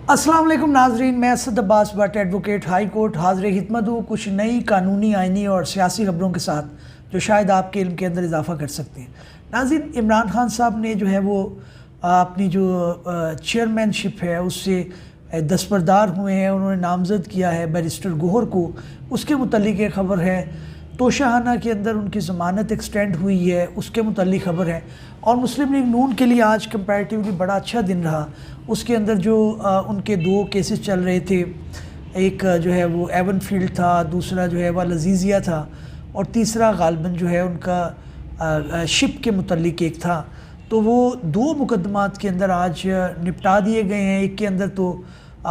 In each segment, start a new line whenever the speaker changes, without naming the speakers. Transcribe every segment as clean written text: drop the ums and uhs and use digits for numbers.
अस्सलाम वालेकुम नाजरीन, मैं Asad Abbas Bhatt advocate high court हाज़िर खिदमत हूँ कुछ नई कानूनी, आइनी और सियासी खबरों के साथ जो शायद आपके इल्म के अंदर इजाफा कर सकते हैं। नाज़रीन, इमरान खान साहब ने जो है वो अपनी जो चेयरमैनशिप है उससे दस्तबरदार हुए हैं। उन्होंने नामज़द किया है बैरिस्टर गोहर को। उसके मुतल्लिक एक ख़बर है। तोशाखाना के अंदर उनकी ज़मानत एक्सटेंड हुई है, उसके मुतल्लिक ख़बर है। और मुस्लिम लीग नून के लिए आज कंपैरेटिवली बड़ा अच्छा दिन रहा। उसके अंदर जो उनके दो केसेस चल रहे थे, एक जो है वो एवन फील्ड था, दूसरा जो है वह लजीजिया था, और तीसरा गालबन जो है उनका शिप के मुतल्लिक एक था। तो वो दो मुकदमात के अंदर आज निपटा दिए गए हैं। एक के अंदर तो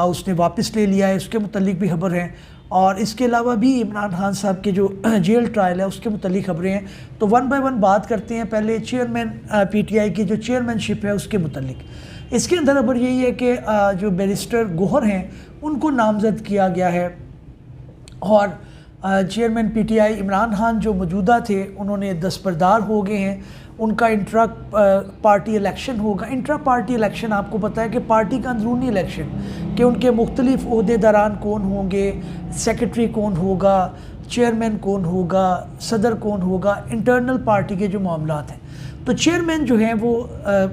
उसने वापस ले लिया है, उसके मुतल्लिक भी खबर है। और इसके अलावा भी इमरान खान साहब के जो जेल ट्रायल है उसके मुतल्लिक खबरें हैं। तो वन बाय वन बात करते हैं। पहले चेयरमैन पीटीआई की जो चेयरमैनशिप है उसके मुतल्लिक। इसके अंदर खबर यही है कि जो बैरिस्टर गोहर हैं उनको नामज़द किया गया है। और चेयरमैन पीटीआई इमरान खान जो मौजूदा थे उन्होंने दस्तबरदार हो गए हैं। उनका इंट्रा पार्टी इलेक्शन होगा। इंट्रा पार्टी इलेक्शन आपको पता है कि पार्टी का अंदरूनी इलेक्शन, कि उनके मुख्तलिफ ओहदेदारान कौन होंगे, सेक्रेटरी कौन होगा, चेयरमैन कौन होगा, सदर कौन होगा, इंटरनल पार्टी के जो मामलात हैं। तो चेयरमैन जो हैं वो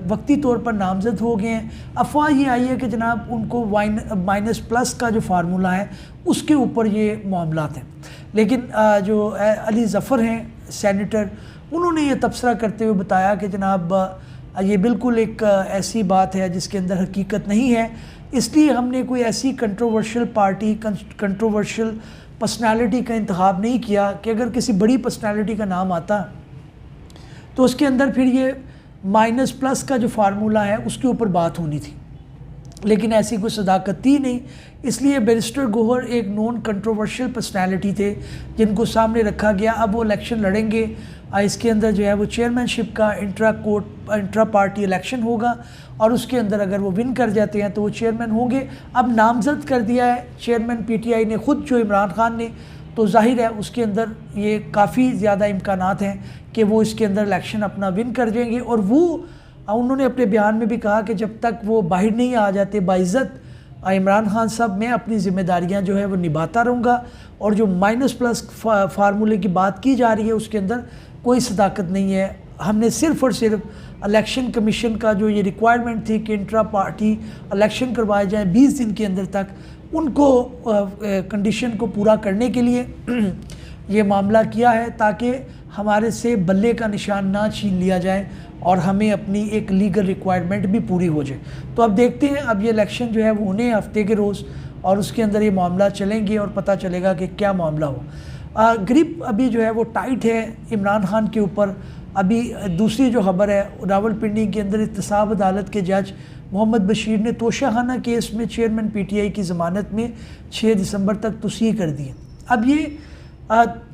वक्ती तौर पर नामज़द हो गए हैं। अफवाह ये आई है कि जनाब उनको -+ का जो फार्मूला है उसके ऊपर ये मामलात हैं। लेकिन जो अली ज़फ़र हैं सेनेटर, उन्होंने ये तबसरा करते हुए बताया कि जनाब ये बिल्कुल एक ऐसी बात है जिसके अंदर हकीकत नहीं है। इसलिए हमने कोई ऐसी कंट्रोवर्शियल पार्टी, कंट्रोवर्शियल पर्सनालिटी का इंतखाब नहीं किया कि अगर किसी बड़ी पर्सनालिटी का नाम आता तो उसके अंदर फिर ये -+ का जो फार्मूला है उसके ऊपर बात होनी थी। लेकिन ऐसी कोई सदाकत थी नहीं। इसलिए बैरिस्टर गोहर एक नॉन कंट्रोवर्शियल पर्सनालिटी थे जिनको सामने रखा गया। अब वो इलेक्शन लड़ेंगे। इसके अंदर जो है वो चेयरमैनशिप का इंट्रा पार्टी इलेक्शन होगा, और उसके अंदर अगर वो विन कर जाते हैं तो वो चेयरमैन होंगे। अब नामज़द कर दिया है चेयरमैन पीटीआई ने ख़ुद, जो इमरान खान ने, तो जाहिर है उसके अंदर ये काफ़ी ज़्यादा इम्कानात हैं कि वो इसके अंदर इलेक्शन अपना विन कर जाएंगे। और वो उन्होंने अपने बयान में भी कहा कि जब तक वो बाहर नहीं आ जाते बाइज़्ज़त इमरान खान साहब, मैं अपनी ज़िम्मेदारियां जो है वो निभाता रहूँगा। और जो -+ फार्मूले की बात की जा रही है उसके अंदर कोई सदाकत नहीं है। हमने सिर्फ़ और सिर्फ इलेक्शन कमीशन का जो ये रिक्वायरमेंट थी कि इंट्रा पार्टी इलेक्शन करवाए जाएँ 20 दिन के अंदर तक, उनको कंडीशन को पूरा करने के लिए ये मामला किया है, ताकि हमारे से बल्ले का निशान ना छीन लिया जाए और हमें अपनी एक लीगल रिक्वायरमेंट भी पूरी हो जाए। तो अब देखते हैं, अब ये इलेक्शन जो है वो होने हफ्ते के रोज़, और उसके अंदर ये मामला चलेंगे और पता चलेगा कि क्या मामला हो। ग्रिप अभी जो है वो टाइट है इमरान खान के ऊपर। अभी दूसरी जो खबर है, रावलपिंडी के अंदर एहतसाब अदालत के जज मोहम्मद बशीर ने तोशाखाना केस में चेयरमैन पीटीआई की ज़मानत में 6 दिसंबर तक तौसीह कर दी है। अब ये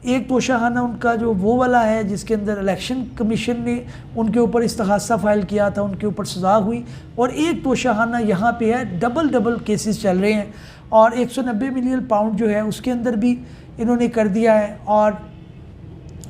एक तोशाखाना उनका जो वो वाला है जिसके अंदर इलेक्शन कमीशन ने उनके ऊपर इस्तग़ासा फ़ाइल किया था, उनके ऊपर सज़ा हुई, और एक तोशाखाना यहाँ पे है। डबल केसेस चल रहे हैं। और 190 मिलियन पाउंड जो है उसके अंदर भी इन्होंने कर दिया है। और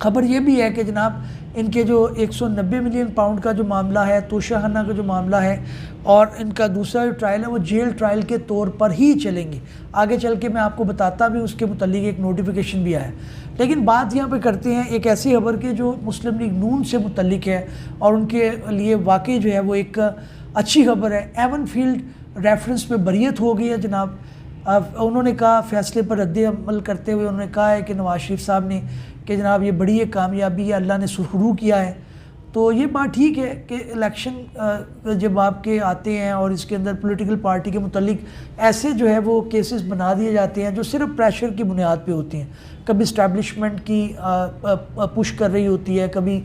ख़बर ये भी है कि जनाब इनके जो 190 मिलियन पाउंड का जो मामला है, तोशाखाना का जो मामला है, और इनका दूसरा जो ट्रायल है वो जेल ट्रायल के तौर पर ही चलेंगे। आगे चल के मैं आपको बताता भी, उसके मुतल्लिक एक नोटिफिकेशन भी आया। लेकिन बात यहाँ पे करते हैं एक ऐसी खबर की जो मुस्लिम लीग नून से मुतल्लिक है, और उनके लिए वाकई जो है वो एक अच्छी खबर है। एवन फील्ड रेफरेंस पे बरियत हो गई है जनाब। उन्होंने कहा, फैसले पर रद्द अमल करते हुए उन्होंने कहा है कि नवाज शरीफ साहब ने कि जनाब ये बड़ी एक कामयाबी है, अल्लाह ने सुरखरू किया है। तो ये बात ठीक है कि इलेक्शन जब आपके आते हैं और इसके अंदर पॉलिटिकल पार्टी के मुतल्लिक ऐसे जो है वो केसेस बना दिए जाते हैं जो सिर्फ प्रेशर की बुनियाद पे होती हैं। कभी इस्टेब्लिशमेंट की पुश कर रही होती है, कभी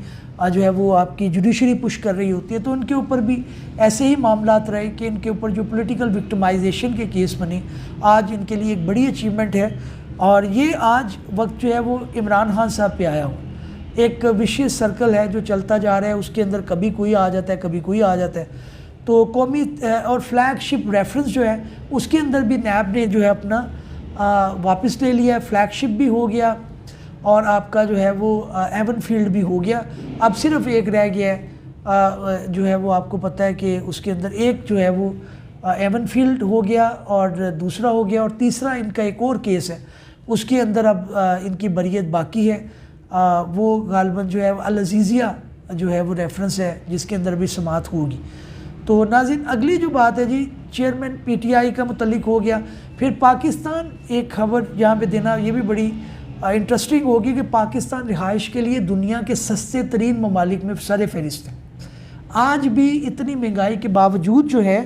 जो है वो आपकी जुडिशरी पुश कर रही होती है। तो इनके ऊपर भी ऐसे ही मामलात रहे कि इनके ऊपर जो पॉलिटिकल विक्टिमाइजेशन के केस बने, आज इनके लिए एक बड़ी अचीवमेंट है। और ये आज वक्त जो है वो इमरान खान साहब पे आया हो। एक विशियस सर्कल है जो चलता जा रहा है, उसके अंदर कभी कोई आ जाता है, कभी कोई आ जाता है। तो कौमी और फ्लैगशिप रेफरेंस जो है उसके अंदर भी नैब ने जो है अपना वापस ले लिया है। फ्लैगशिप भी हो गया और आपका जो है वो एवन फील्ड भी हो गया। अब सिर्फ एक रह गया है जो है वो आपको पता है कि उसके अंदर एक जो है वो एवन फील्ड हो गया और दूसरा हो गया, और तीसरा इनका एक और केस है, उसके अंदर अब इनकी बरियत बाकी है। वो गालबन जो है अल अज़ीज़िया जो है वो रेफरेंस है जिसके अंदर भी समाअत होगी। तो नाज़रीन, अगली जो बात है जी, चेयरमैन PTI का मुतल्लिक हो गया। फिर पाकिस्तान, एक खबर यहाँ पे देना ये भी बड़ी इंटरेस्टिंग होगी कि पाकिस्तान रिहाइश के लिए दुनिया के सस्ते तरीन ममालिक में सर फहरिस्त है। आज भी इतनी महंगाई के बावजूद जो है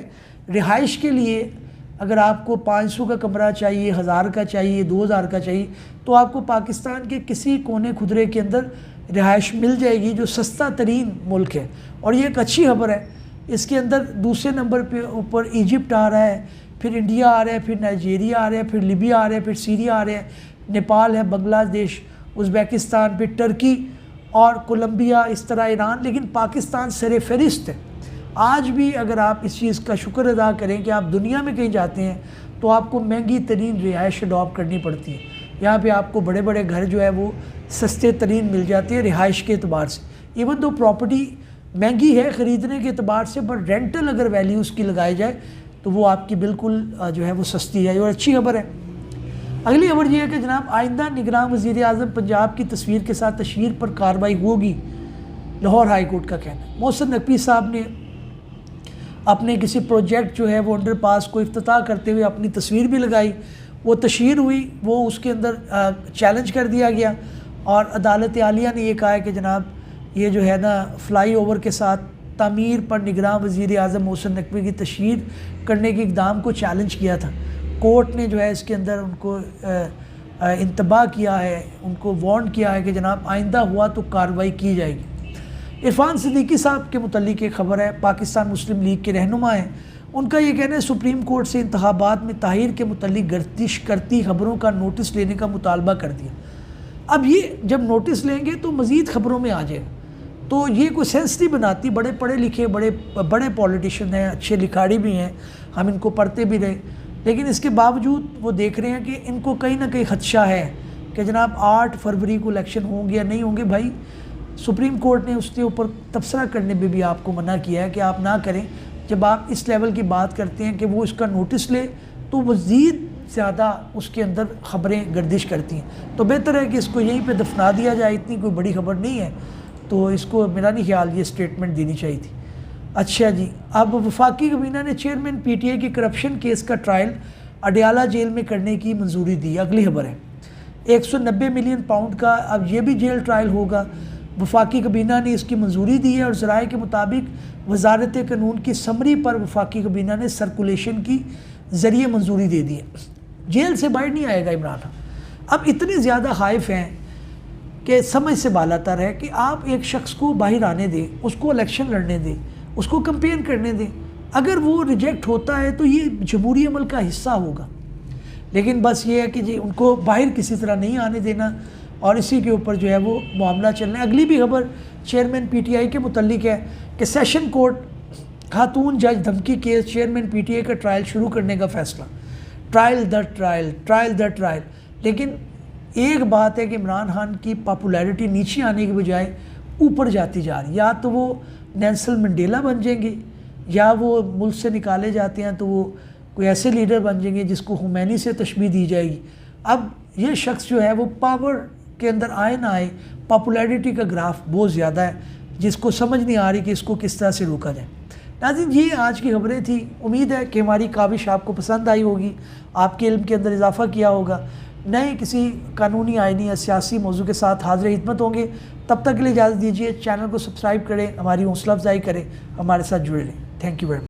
रिहाइश के लिए, अगर आपको 500 का कमरा चाहिए, 1000 का चाहिए, 2000 का चाहिए, तो आपको पाकिस्तान के किसी कोने खुदरे के अंदर रिहाइश मिल जाएगी, जो सस्ता तरीन मुल्क है। और ये एक अच्छी खबर है। इसके अंदर दूसरे नंबर पे ऊपर इजिप्ट आ रहा है, फिर इंडिया आ रहा है, फिर नाइजीरिया आ रहा है, फिर लीबिया आ रहा है, फिर सीरिया आ रहा है, नेपाल है, बांग्लादेश, उज़्बेकिस्तान, फिर टर्की और कोलंबिया, इस तरह ईरान। लेकिन पाकिस्तान सर फहरिस्त है। आज भी अगर आप इस चीज़ का शुक्र अदा करें कि आप दुनिया में कहीं जाते हैं तो आपको महंगी तरीन रिहाइश अडॉप्ट करनी पड़ती है। यहाँ पे आपको बड़े बड़े घर जो है वो सस्ते तरीन मिल जाते हैं रिहाइश के अतबार से। इवन तो प्रॉपर्टी महंगी है ख़रीदने के अतबार से, पर रेंटल अगर वैल्यू उसकी लगाई जाए तो वो आपकी बिल्कुल जो है वो सस्ती है, और अच्छी खबर है। अगली खबर ये है कि जनाब आइंदा निगरान वज़ीर आज़म पंजाब की तस्वीर के साथ तशहीर पर कार्रवाई होगी, लाहौर हाई कोर्ट का कहना है। मोहसिन नकवी साहब ने अपने किसी प्रोजेक्ट जो है वो अंडरपास को इफ्तिताह करते हुए अपनी तस्वीर भी लगाई, वो तशहीर हुई, वो उसके अंदर चैलेंज कर दिया गया, और अदालत आलिया ने ये कहा है कि जनाब ये जो है ना फ़्लाई ओवर के साथ तामीर पर निगरान वज़ीर आज़म मोहसिन नकवी की तशहीर करने के इक़दाम को चैलेंज किया था। कोर्ट ने जो है इसके अंदर उनको इंतबाह किया है, उनको वार्न किया है कि जनाब आइंदा हुआ तो कार्रवाई की जाएगी। इरफान सिद्दीकी साहब के मुतल्लिक एक ख़बर है, पाकिस्तान मुस्लिम लीग के रहनुमा हैं। उनका ये कहना है सुप्रीम कोर्ट से इंतखाबात में ताहिर के मुतल्लिक गर्दिश करती खबरों का नोटिस लेने का मुतालबा कर दिया। अब ये जब नोटिस लेंगे तो मज़ीद ख़बरों में आ जाएगा, तो ये कोई सेंस नहीं बनाती। बड़े पढ़े लिखे बड़े पॉलिटिशियन हैं, अच्छे लिखाड़ी भी हैं, हम इनको पढ़ते भी रहे, लेकिन इसके बावजूद वो देख रहे हैं कि इनको कहीं ना कहीं खदशा है कि जनाब 8 फरवरी को इलेक्शन होंगे या नहीं होंगे। भाई सुप्रीम कोर्ट ने उसके ऊपर तबसरा करने में भी आपको मना किया है कि आप ना करें। जब आप इस लेवल की बात करते हैं कि वो इसका नोटिस ले, तो मज़ीद ज़्यादा उसके अंदर ख़बरें गर्दिश करती हैं। तो बेहतर है कि इसको यहीं पे दफना दिया जाए, इतनी कोई बड़ी खबर नहीं है, तो इसको मेरा नहीं ख्याल ये स्टेटमेंट देनी चाहिए थी। अच्छा जी, अब वफाकी कबीना ने चेयरमैन PTI के करप्शन केस का ट्रायल अडयाला जेल में करने की मंजूरी दी। अगली खबर है 190 मिलियन पाउंड का अब ये भी जेल ट्रायल होगा। वफाकी कबीना ने इसकी मंजूरी दी है, और ज़राए के मुताबिक वजारत कानून की समरी पर वफाकी कबीना ने सर्कुलेशन की ज़रिए मंजूरी दे दी है। जेल से बाहर नहीं आएगा इमरान खान। अब इतने ज़्यादा हाइफ हैं कि समझ से बालातर है कि आप एक शख्स को बाहर आने दें, उसको इलेक्शन लड़ने दें, उसको कंपेन करने दें। अगर वो रिजेक्ट होता है तो ये जमहूरी अमल का हिस्सा होगा, लेकिन बस ये है कि जी उनको बाहर किसी तरह नहीं आने देना, और इसी के ऊपर जो है वो मामला चलना है। अगली भी खबर चेयरमैन PTI के मुतल्लिक है कि सेशन कोर्ट खातून जज धमकी केस चेयरमैन PTI का ट्रायल शुरू करने का फ़ैसला। Trial the trial. लेकिन एक बात है कि इमरान खान की पॉपुलैरिटी नीचे आने के बजाय ऊपर जाती जा रही है। या तो वो नेल्सन मंडेला बन जाएंगे, या वो मुल्क से निकाले जाते हैं तो वो कोई ऐसे लीडर बन जाएंगे जिसको हुमैनी से तशबीह दी जाएगी। अब ये शख्स जो है वो पावर के अंदर आए ना आए, पॉपुलैरिटी का ग्राफ बहुत ज़्यादा है, जिसको समझ नहीं आ रही कि इसको किस तरह से रोका जाए। नाज़रीन, ये आज की खबरें थी। उम्मीद है कि हमारी काविश आपको पसंद आई होगी, आपके इल्म के अंदर इजाफ़ा किया होगा। नए किसी कानूनी, आइनी या सियासी मौजू के साथ हाज़िर हिदमत होंगे। तब तक के लिए इजाज़त दीजिए। चैनल को सब्सक्राइब करें, हमारी हौसला अफजाई करें, हमारे साथ जुड़े रहें। Thank you very much.